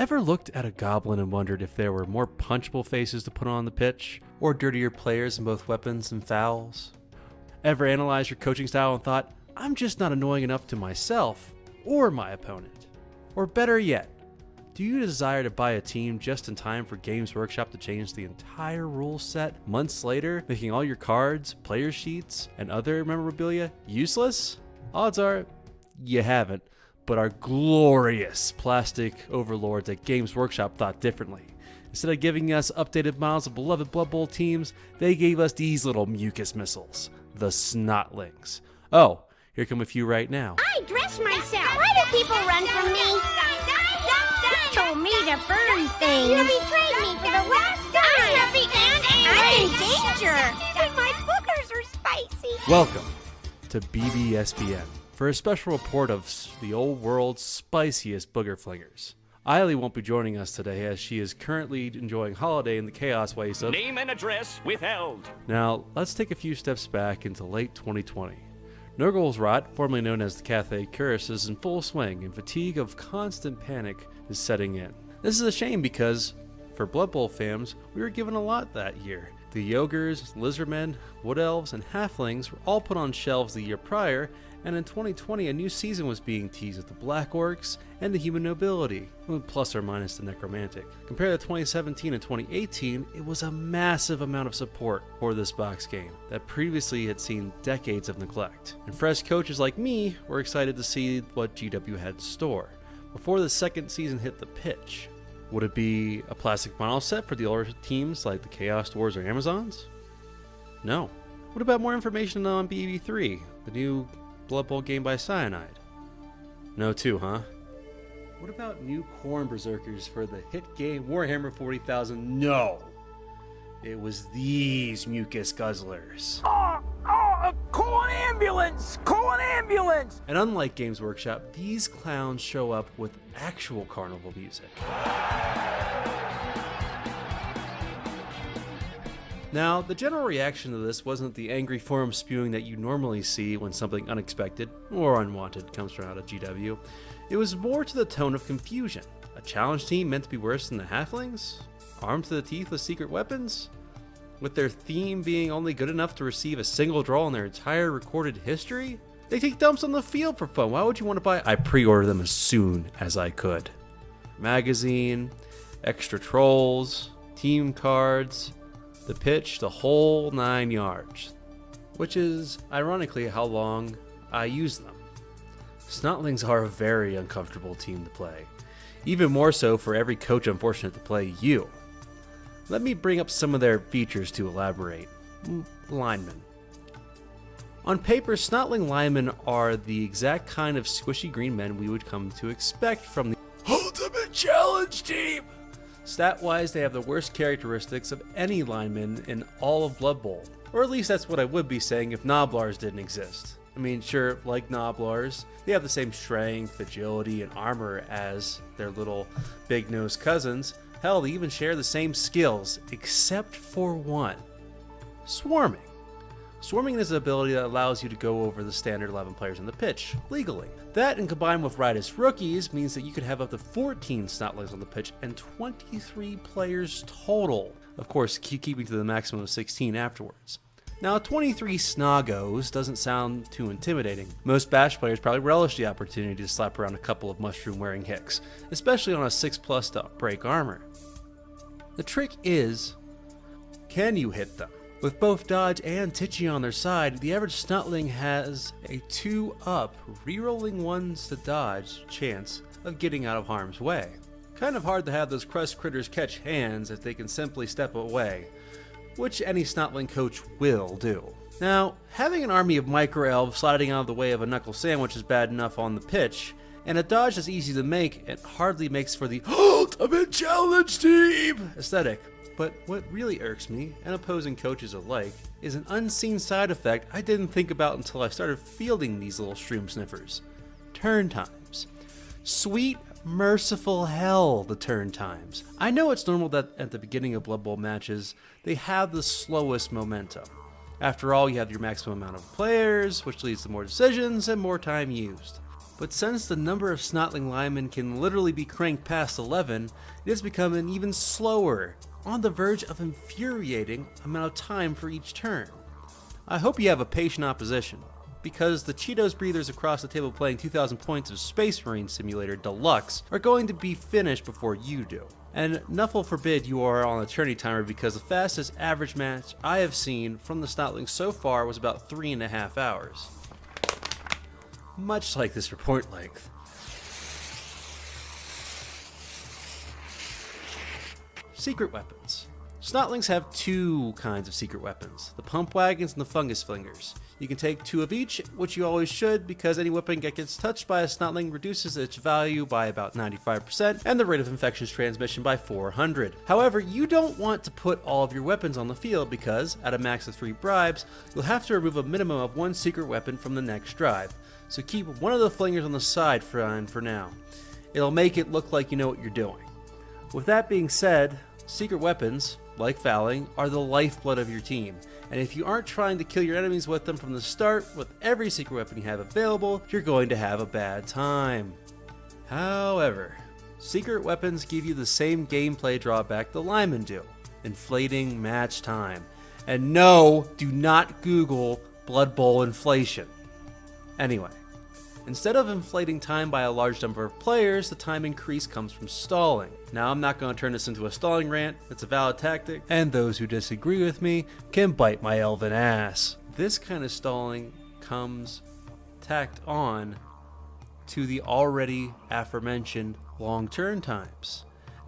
Ever looked at a goblin and wondered if there were more punchable faces to put on the pitch, or dirtier players in both weapons and fouls? Ever analyzed your coaching style and thought, I'm just not annoying enough to myself or my opponent? Or better yet, do you desire to buy a team just in time for Games Workshop to change the entire rule set months later, making all your cards, player sheets, and other memorabilia useless? Odds are, you haven't, but our glorious plastic overlords at Games Workshop thought differently. Instead of giving us updated models of beloved Blood Bowl teams, they gave us these little mucus missiles, the Snotlings. Oh, here come a few right now. I dress myself. Why do people run from me? You told me to burn things. You betrayed me for the last time. I'm happy and angry. I'm in danger. And my boogers are spicy. Welcome to BBPSN for a special report of the old world's spiciest booger flingers. Eiley won't be joining us today as she is currently enjoying holiday in the chaos waste of... Name and address withheld. Now, let's take a few steps back into late 2020. Nurgle's rot, formerly known as the Cathay Curse, is in full swing, and fatigue of constant panic is setting in. This is a shame because, for Blood Bowl fans, we were given a lot that year. The Yogurs, Lizardmen, Wood Elves, and Halflings were all put on shelves the year prior, and in 2020 a new season was being teased with the Black Orcs and the Human Nobility, plus or minus the Necromantic. Compared to 2017 and 2018, it was a massive amount of support for this box game that previously had seen decades of neglect. And fresh coaches like me were excited to see what GW had in store before the second season hit the pitch. Would it be a plastic model set for the older teams like the Chaos Dwarves or Amazons? No. What about more information on BB3, the new Blood Bowl game by Cyanide? No too, huh? What about new Khorne Berserkers for the hit game Warhammer 40,000? No! It was these mucus guzzlers. Call an ambulance! Call an ambulance! And unlike Games Workshop, these clowns show up with actual carnival music. Now, the general reaction to this wasn't the angry forum spewing that you normally see when something unexpected or unwanted comes from out of GW. It was more to the tone of confusion. A challenge team meant to be worse than the Halflings? Armed to the teeth with secret weapons? With their theme being only good enough to receive a single draw in their entire recorded history? They take dumps on the field for fun. Why would you want to buy? I pre-ordered them as soon as I could. Magazine, extra trolls, team cards, the pitch, the whole 9 yards. Which is, ironically, how long I use them. Snotlings are a very uncomfortable team to play. Even more so for every coach unfortunate to play you. Let me bring up some of their features to elaborate. Linemen. On paper, Snotling linemen are the exact kind of squishy green men we would come to expect from the Ultimate Challenge team! Stat-wise, they have the worst characteristics of any lineman in all of Blood Bowl. Or at least that's what I would be saying if Gnoblars didn't exist. I mean, sure, like Gnoblars, they have the same strength, agility, and armor as their little big-nosed cousins. Hell, they even share the same skills, except for one. Swarming. Swarming is an ability that allows you to go over the standard 11 players on the pitch, legally. That, and combined with Riotous Rookies, means that you could have up to 14 Snotlings on the pitch and 23 players total. Of course, keeping to the maximum of 16 afterwards. Now, 23 Snoggos doesn't sound too intimidating. Most Bash players probably relish the opportunity to slap around a couple of mushroom-wearing hicks, especially on a 6+ to break armor. The trick is, can you hit them? With both Dodge and Titchy on their side, the average Snotling has a 2-up, rerolling ones to dodge chance of getting out of harm's way. Kind of hard to have those crust critters catch hands if they can simply step away, which any Snotling coach will do. Now, having an army of micro-elves sliding out of the way of a knuckle sandwich is bad enough on the pitch, and a dodge that's easy to make, it hardly makes for the Ultimate Challenge team aesthetic. But what really irks me, and opposing coaches alike, is an unseen side effect I didn't think about until I started fielding these little shroom sniffers. Turn times. Sweet, merciful hell, the turn times. I know it's normal that at the beginning of Blood Bowl matches, they have the slowest momentum. After all, you have your maximum amount of players, which leads to more decisions and more time used. But since the number of Snotling linemen can literally be cranked past 11, it has become an even slower, on the verge of infuriating amount of time for each turn. I hope you have a patient opposition, because the Cheetos breathers across the table playing 2,000 points of Space Marine Simulator Deluxe are going to be finished before you do. And Nuffle forbid you are on a tourney timer, because the fastest average match I have seen from the Snotlings so far was about 3.5 hours. Much like this report length. Secret weapons. Snotlings have two kinds of secret weapons, the pump wagons and the fungus flingers. You can take 2 of each, which you always should, because any weapon that gets touched by a Snotling reduces its value by about 95% and the rate of infections transmission by 400. However, you don't want to put all of your weapons on the field, because at a max of 3 bribes, you'll have to remove a minimum of 1 secret weapon from the next drive. So keep one of the flingers on the side for now. It'll make it look like you know what you're doing. With that being said, secret weapons, like fouling, are the lifeblood of your team, and if you aren't trying to kill your enemies with them from the start with every secret weapon you have available, you're going to have a bad time. However, secret weapons give you the same gameplay drawback the linemen do, inflating match time. And no, do not Google Blood Bowl inflation. Anyway, instead of inflating time by a large number of players, the time increase comes from stalling. Now, I'm not going to turn this into a stalling rant, it's a valid tactic, and those who disagree with me can bite my elven ass. This kind of stalling comes tacked on to the already aforementioned long turn times.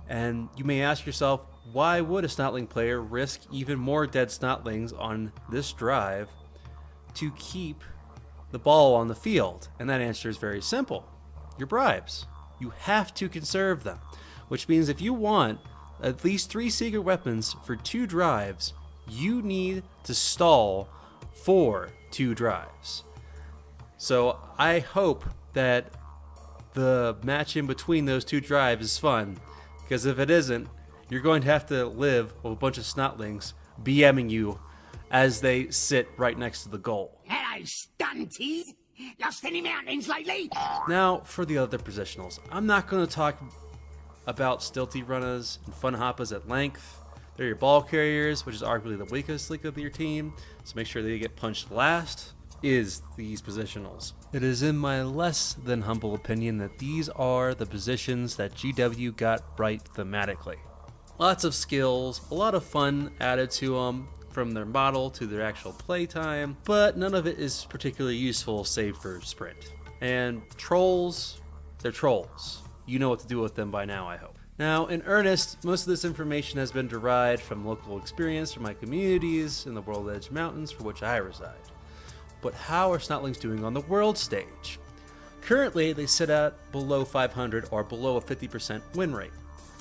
And you may ask yourself, why would a Snotling player risk even more dead Snotlings on this drive to keep the ball on the field? And that answer is very simple. Your bribes. You have to conserve them, which means if you want at least 3 secret weapons for 2 drives, you need to stall for 2 drives. So I hope that the match in between those 2 drives is fun, because if it isn't, you're going to have to live with a bunch of Snotlings BMing you as they sit right next to the goal. Hello, stunties. Lost any mountains lately? Now, for the other positionals. I'm not going to talk about stilty runners and fun hoppas at length. They're your ball carriers, which is arguably the weakest link of your team, so make sure they get punched last, is these positionals. It is in my less than humble opinion that these are the positions that GW got right thematically. Lots of skills, a lot of fun added to them, from their model to their actual playtime, but none of it is particularly useful save for sprint. And trolls, they're trolls. You know what to do with them by now, I hope. Now, in earnest, most of this information has been derived from local experience from my communities in the World Edge Mountains for which I reside. But how are Snotlings doing on the world stage? Currently, they sit at below 500 or below a 50% win rate.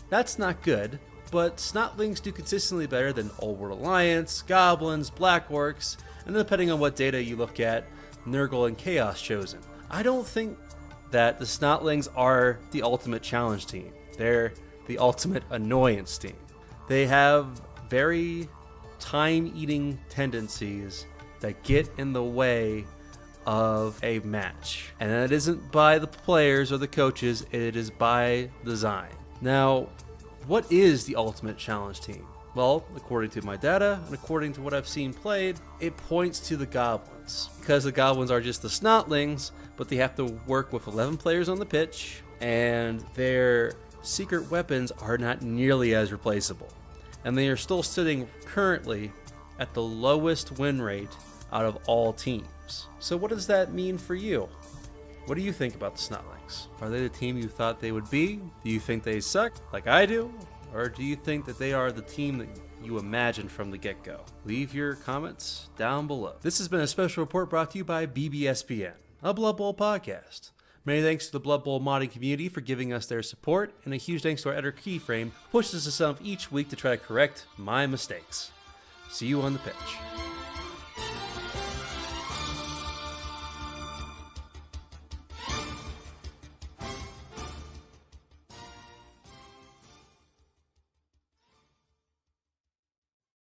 That's not good, but Snotlings do consistently better than Old World Alliance, Goblins, Black Orcs, and depending on what data you look at, Nurgle and Chaos Chosen. I don't think that the Snotlings are the ultimate challenge team. They're the ultimate annoyance team. They have very time-eating tendencies that get in the way of a match. And that isn't by the players or the coaches, it is by design. Now, what is the ultimate challenge team? Well, according to my data and according to what I've seen played, it points to the Goblins. Because the Goblins are just the Snotlings, but they have to work with 11 players on the pitch, and their secret weapons are not nearly as replaceable. And they are still sitting currently at the lowest win rate out of all teams. So what does that mean for you? What do you think about the Snotlings? Are they the team you thought they would be? Do you think they suck, like I do? Or do you think that they are the team that you imagined from the get-go? Leave your comments down below. This has been a special report brought to you by BBPSN, a Blood Bowl podcast. Many thanks to the Blood Bowl modding community for giving us their support, and a huge thanks to our editor Keyframe, who pushes us up each week to try to correct my mistakes. See you on the pitch.